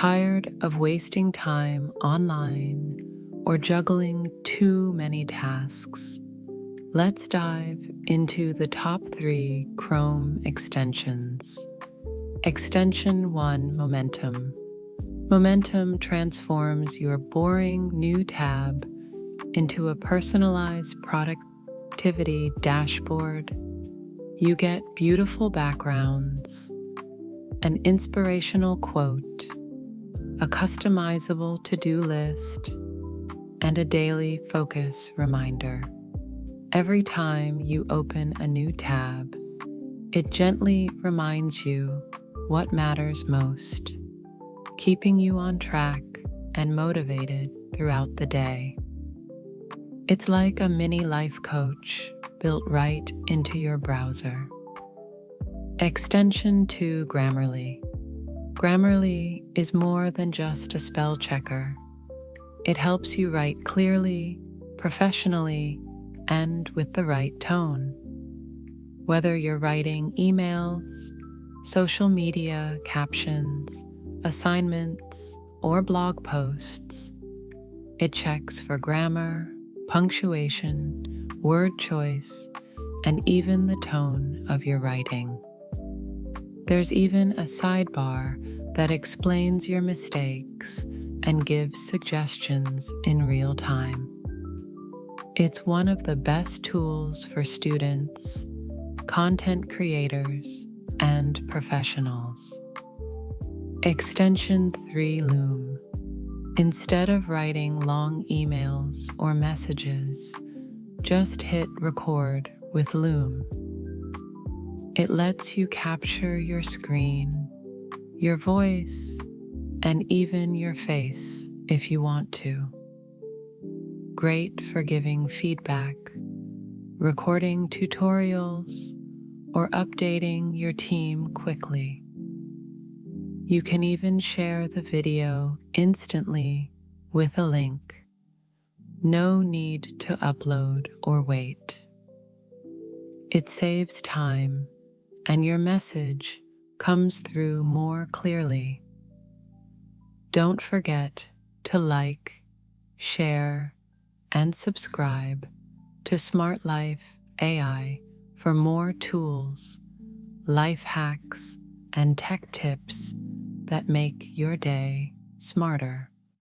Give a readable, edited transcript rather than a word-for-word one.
Tired of wasting time online or juggling too many tasks? Let's dive into the top 3 Chrome extensions. Extension 1: Momentum. Momentum transforms your boring new tab into a personalized productivity dashboard. You get beautiful backgrounds, an inspirational quote, a customizable to-do list, and a daily focus reminder. Every time you open a new tab, it gently reminds you what matters most, keeping you on track and motivated throughout the day. It's like a mini life coach built right into your browser. Extension 2: Grammarly. Grammarly is more than just a spell checker. It helps you write clearly, professionally, and with the right tone. Whether you're writing emails, social media captions, assignments, or blog posts, it checks for grammar, punctuation, word choice, and even the tone of your writing. There's even a sidebar that explains your mistakes and gives suggestions in real time. It's one of the best tools for students, content creators, and professionals. Extension 3: Loom. Instead of writing long emails or messages, just hit record with Loom. It lets you capture your screen, your voice, and even your face if you want to. Great for giving feedback, recording tutorials, or updating your team quickly. You can even share the video instantly with a link. No need to upload or wait. It saves time, and your message comes through more clearly. Don't forget to like, share, and subscribe to SmartLife AI for more tools, life hacks, and tech tips that make your day smarter.